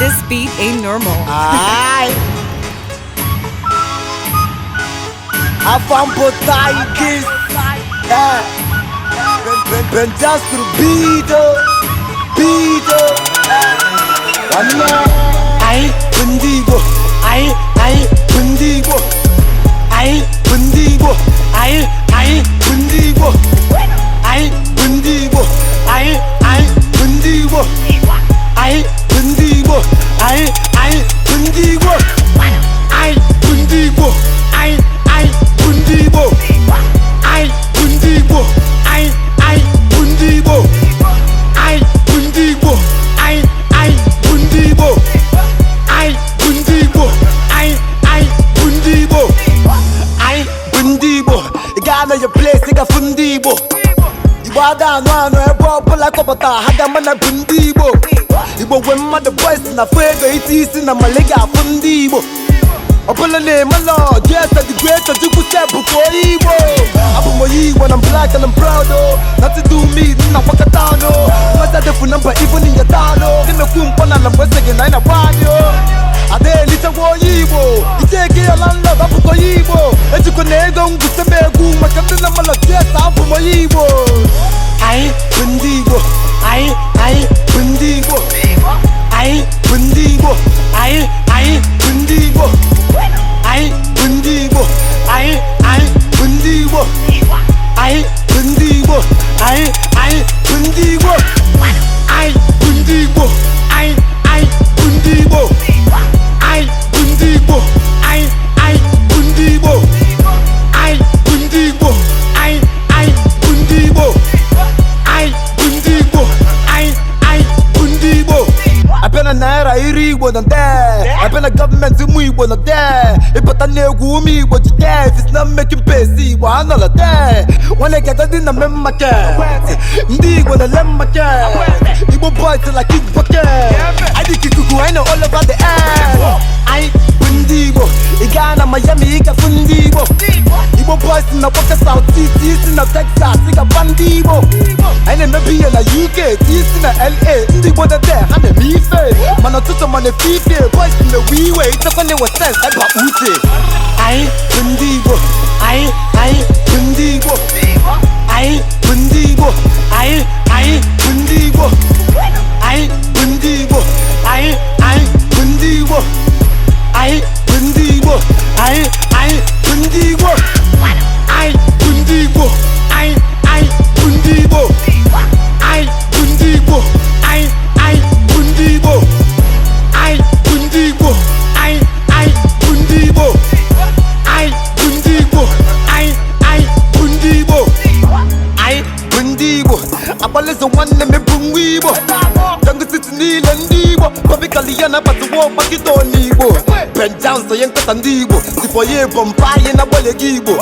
This beat ain't normal. Aye. Afam Potaikis. Ben just to beat One more. Aye, Bundigo. Aye, Bundigo. Aye, Bundigo. Aye, Bundigo. Aye, Bundigo. Aye, Bundigo. Aye, Bundigo. Aye, Bundigo. Aye, Bundigo. Aye, Bundigo. Aye, Bundigo. Aye, Bundigo. Aye, Bundigo. Aye, Bundigo. Aye, Bundigo. Aye, Bundigo. Aye, Bundigo. You got your place, you got Fundibo. Wada no ebo bola kopata haga mana Bundibo. Ibo wemma the boys na fuego itisi na malega Fundibo. Obola ne malo, yes the great to do sebu ko Ibo. Abu moyi when I'm black and I'm proud oh. Not to do me na wakata no. Masa de fu number even in your talo. Kina kumpana na mbese gena ina wanyo. Ade lita wo Ibo. Iteke ya landlord abu ko Ibo. Ejuko nego nguseme gu makanda na malo yes abu moyi Ibo. Aye, Bundigo. Aye, Bundigo. Aye, Bundigo. Aye, Bundigo. Aye, Bundigo. Aye, Bundigo. Aye, Bundigo. Aye, Bundigo. Aye, Bundigo. Aye, Bundigo. Aye, Bundigo. Aye, Bundigo. Aye, Bundigo. Aye, Bundigo. I've been a naira iri one on there. I've been a government to me one on there. If I don't know me what you there, if it's not making pay, see one all of there. When I get that in the member cat, indeed when I let my cat, you will boy till I kick bucket. I think you could go, I know all about the air. I Bundigo, Igana, Miami, Ika Fundigo. You will boys in the Waka South, East in the Texas, Ika Bundigo. I never be in the UK, East in the LA, Indigo there, and the me. Man, I took some on the feet, boys in the wee way. It's a funny what sense, I got Uche. Aye, Bundigo. Aye, Bundigo. Aye, Bundigo. Aye, Bundigo. Aye, Bundigo. Aye, Bundigo. Aye, Bundigo. Aye, Bundigo. Aye, Bundigo. Aye, Bundigo. Aye, Bundigo. Aye, Bundigo. Aye, Bundigo. Aye, Bundigo. Aye, Bundigo. Aye, Bundigo. Aye, Bundigo. Abale so one me bungibo. Jungle city ni landibo. Babi kaliana patu wo makito nibo. Ben down so yenka tandibo. Sipoye bompaye na bole gibo.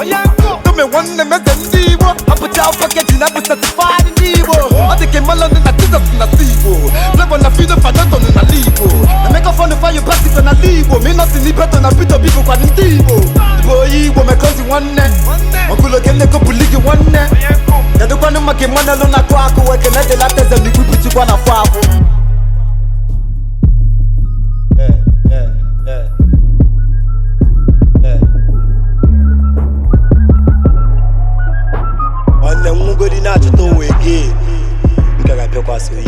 Come one me zandibo. Apucha package na bu satisfied nibo. Atike malon na Jesus na sibo. Level na feel for not on na libo. Na make a fun for you practice na libo. Me not in better na bito bibo kwa ndibo. Boy wo me cause one ne. Okulo kende ko buligi one ne. Ya do kwanu make mana lo na kwa ko weke na de la teze mi bubu kwa na fafo. One ne ngugodi na tuto wege. Nkaga pe kwa so yi.